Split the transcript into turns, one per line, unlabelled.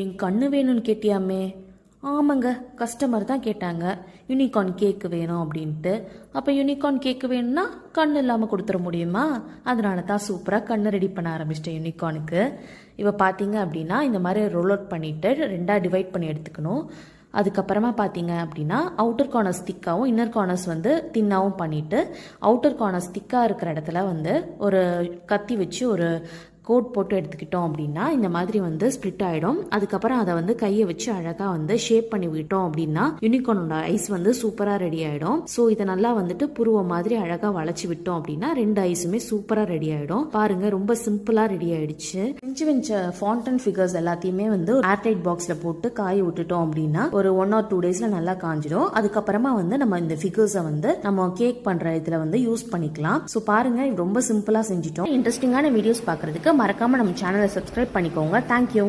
என் கண்ணு வேணும்னு கேட்டியாமே? ஆமாங்க, கஸ்டமர் தான் கேட்டாங்க யூனிகார்ன் கேக்கு வேணும் அப்படின்ட்டு. அப்போ யூனிகார்ன் கேக்கு வேணும்னா கண் இல்லாமல் கொடுத்துட முடியுமா? அதனால தான் சூப்பராக கண்ணு ரெடி பண்ண ஆரம்பிச்சிட்டேன் யூனிகார்னுக்கு. இப்போ பார்த்தீங்க அப்படின்னா இந்த மாதிரி ரோல் அவுட் பண்ணிவிட்டு ரெண்டாக டிவைட் பண்ணி எடுத்துக்கணும். அதுக்கப்புறமா பார்த்தீங்க அப்படின்னா அவுட்டர் கார்னர்ஸ் திக்காகவும் இன்னர் கார்னர்ஸ் வந்து தின்னாகவும் பண்ணிவிட்டு அவுட்டர் கார்னர்ஸ் திக்காக இருக்கிற இடத்துல வந்து ஒரு கத்தி வச்சு ஒரு கோட் போட்டு எடுத்துக்கிட்டோம் அப்படின்னா இந்த மாதிரி வந்து ஸ்ப்ளிட் ஆகிடும். அதுக்கப்புறம் அதை வந்து கையை வச்சு அழகாக வந்து ஷேப் பண்ணி விட்டோம் அப்படின்னா யூனிகார்னோட ஐஸ் வந்து சூப்பராக ரெடி ஆகிடும். ஸோ இதை நல்லா வந்துட்டு புருவ மாதிரி அழகாக வளைச்சி விட்டோம் அப்படின்னா 2 ஐஸுமே சூப்பராக ரெடி ஆகிடும். பாருங்க, ரொம்ப சிம்பிளாக ரெடி ஆயிடுச்சு. வெஞ்ச ஃபாண்டன் ஃபிகர்ஸ் எல்லாத்தையுமே வந்து ஏர்டைட் பாக்ஸில் போட்டு காய விட்டுட்டோம் அப்படின்னா ஒரு 1 or 2 daysல நல்லா காஞ்சிடும். அதுக்கப்புறமா வந்து நம்ம இந்த ஃபிகர்ஸை வந்து நம்ம கேக் பண்ணுற இதில் வந்து யூஸ் பண்ணிக்கலாம். ஸோ பாருங்க, ரொம்ப சிம்பிளாக செஞ்சிட்டோம். இன்ட்ரெஸ்டிங்கான வீடியோஸ் பார்க்கறதுக்கு மறக்காம நம்ம சேனலை சப்ஸ்கிரைப் பண்ணிக்கோங்க. தேங்க்யூ.